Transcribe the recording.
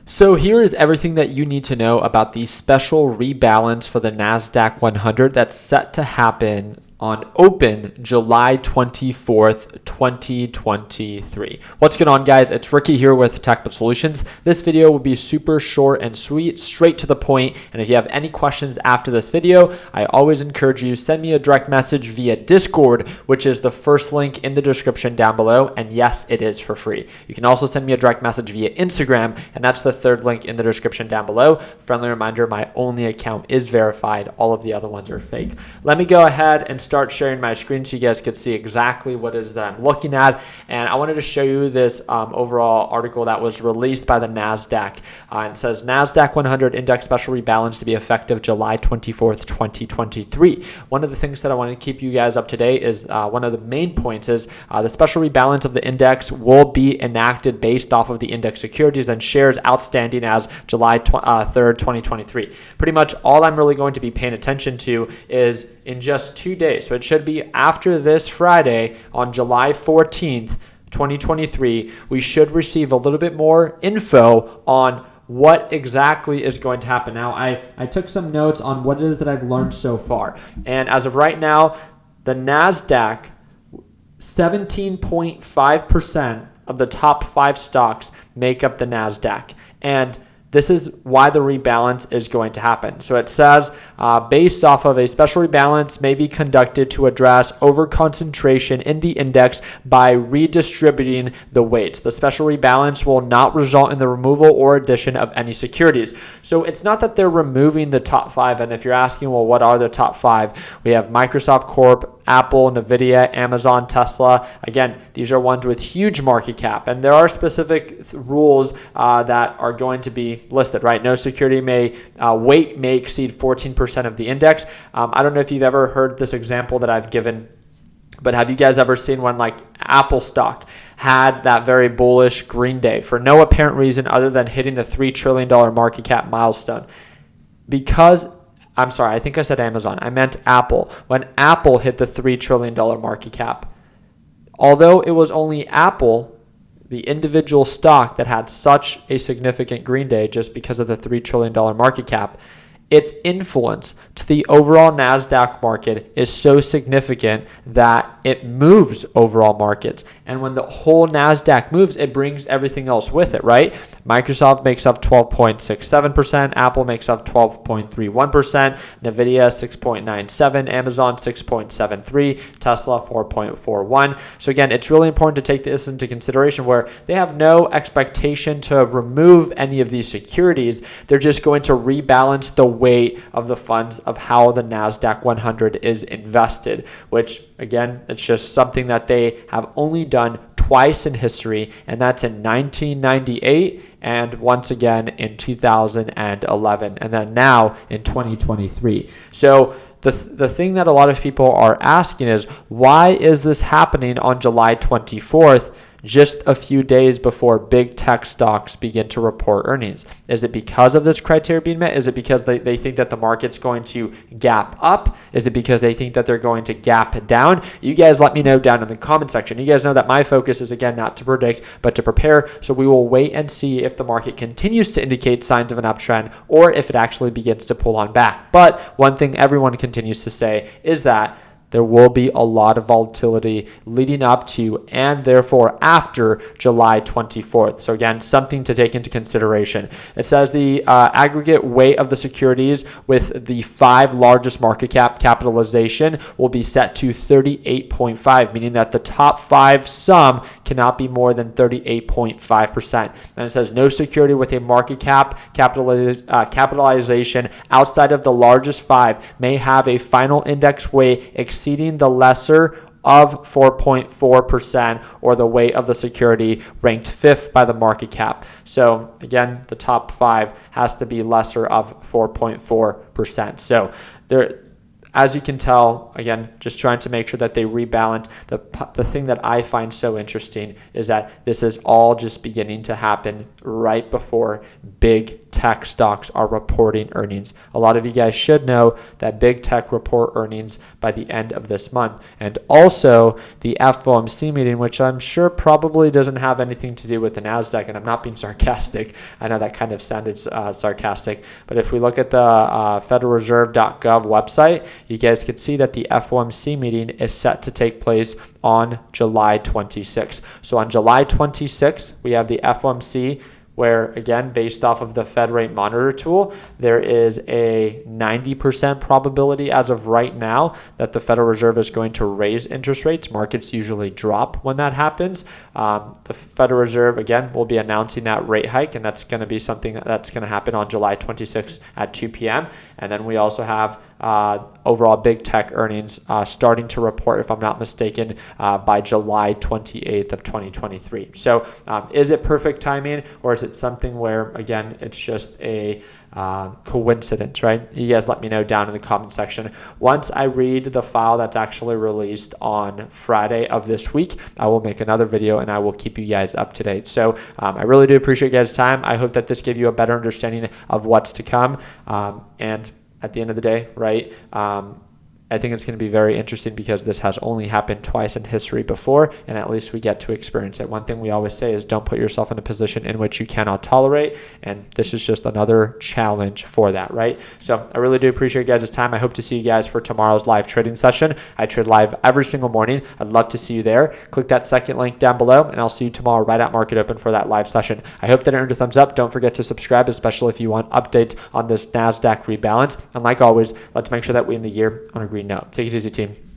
So here is everything that you need to know about the special rebalance for the Nasdaq-100 that's set to happen on open July 24th, 2023. What's going on, guys? It's Ricky here with Techbit Solutions. This video will be super short and sweet, straight to the point. And if you have any questions after this video, I always encourage you, send me a direct message via Discord, which is the first link in the description down below. And yes, it is for free. You can also send me a direct message via Instagram, and that's the third link in the description down below. Friendly reminder, my only account is verified. All of the other ones are fake. Let me go ahead and start sharing my screen so you guys can see exactly what it is that I'm looking at. And I wanted to show you this overall article that was released by the Nasdaq. It says Nasdaq-100 Index Special Rebalance to be effective July 24th, 2023. One of the things that I want to keep you guys up to date is one of the main points is the special rebalance of the index will be enacted based off of the index securities and shares outstanding as July 3rd, 2023. Pretty much all I'm really going to be paying attention to is in just 2 days. So it should be after this Friday on July 14th, 2023, we should receive a little bit more info on what exactly is going to happen. Now, I took some notes on what it is that I've learned so far. And as of right now, the NASDAQ, 17.5% of the top 5 stocks make up the NASDAQ. And this is why the rebalance is going to happen. So it says, based off of a special rebalance may be conducted to address overconcentration in the index by redistributing the weights. The special rebalance will not result in the removal or addition of any securities. So it's not that they're removing the top 5. And if you're asking, well, what are the top 5? We have Microsoft Corp, Apple, Nvidia, Amazon, Tesla. Again, these are ones with huge market cap, and there are specific rules that are going to be listed, right? No security weight may exceed 14% of the index. I don't know if you've ever heard this example that I've given, but have you guys ever seen when like Apple stock had that very bullish green day for no apparent reason other than hitting the $3 trillion market cap milestone? I'm sorry, I think I said Amazon. I meant Apple. When Apple hit the $3 trillion market cap, although it was only Apple, the individual stock that had such a significant green day just because of the $3 trillion market cap, its influence to the overall NASDAQ market is so significant that it moves overall markets. And when the whole NASDAQ moves, it brings everything else with it, right? Microsoft makes up 12.67%, Apple makes up 12.31%, Nvidia 6.97%, Amazon 6.73%, Tesla 4.41%. So again, it's really important to take this into consideration where they have no expectation to remove any of these securities. They're just going to rebalance the weight of the funds of how the Nasdaq-100 is invested, which again, it's just something that they have only done twice in history, and that's in 1998 and once again in 2011, and then now in 2023. So the thing that a lot of people are asking is, why is this happening on July 24th? Just a few days before big tech stocks begin to report earnings? Is it because of this criteria being met? Is it because they think that the market's going to gap up? Is it because they think that they're going to gap down? You guys let me know down in the comment section. You guys know that my focus is, again, not to predict, but to prepare. So we will wait and see if the market continues to indicate signs of an uptrend or if it actually begins to pull on back. But one thing everyone continues to say is that there will be a lot of volatility leading up to and therefore after July 24th. So again, something to take into consideration. It says the aggregate weight of the securities with the 5 largest market capitalization will be set to 38.5, meaning that the top 5 sum cannot be more than 38.5%. And it says no security with a market capitalization outside of the largest 5 may have a final index weight exceeding the lesser of 4.4% or the weight of the security ranked 5th by the market cap. So again, the top 5 has to be lesser of 4.4%. So there, as you can tell, again, just trying to make sure that they rebalance. The thing that I find so interesting is that this is all just beginning to happen right before big tech tech stocks are reporting earnings. A lot of you guys should know that big tech report earnings by the end of this month. And also the FOMC meeting, which I'm sure probably doesn't have anything to do with the Nasdaq. And I'm not being sarcastic. I know that kind of sounded sarcastic. But if we look at the federalreserve.gov website, you guys can see that the FOMC meeting is set to take place on July 26th. So on July 26th, we have the FOMC, where, again, based off of the Fed rate monitor tool, there is a 90% probability as of right now that the Federal Reserve is going to raise interest rates. Markets usually drop when that happens. The Federal Reserve, again, will be announcing that rate hike, and that's going to be something that's going to happen on July 26th at 2 p.m. And then we also have overall big tech earnings starting to report, if I'm not mistaken, by July 28th of 2023. So is it perfect timing, or is it something where, again, it's just a coincidence, right? You guys let me know down in the comment section. Once I read the file that's actually released on Friday of this week, I will make another video and I will keep you guys up to date. So I really do appreciate you guys' time. I hope that this gave you a better understanding of what's to come. And at the end of the day, right, I think it's going to be very interesting because this has only happened twice in history before, and at least we get to experience it. One thing we always say is don't put yourself in a position in which you cannot tolerate, and this is just another challenge for that, right? So I really do appreciate you guys' time. I hope to see you guys for tomorrow's live trading session. I trade live every single morning. I'd love to see you there. Click that second link down below, and I'll see you tomorrow right at market open for that live session. I hope that it earned a thumbs up. Don't forget to subscribe, especially if you want updates on this NASDAQ rebalance. And like always, let's make sure that we end the year on a green note. Take it easy, team.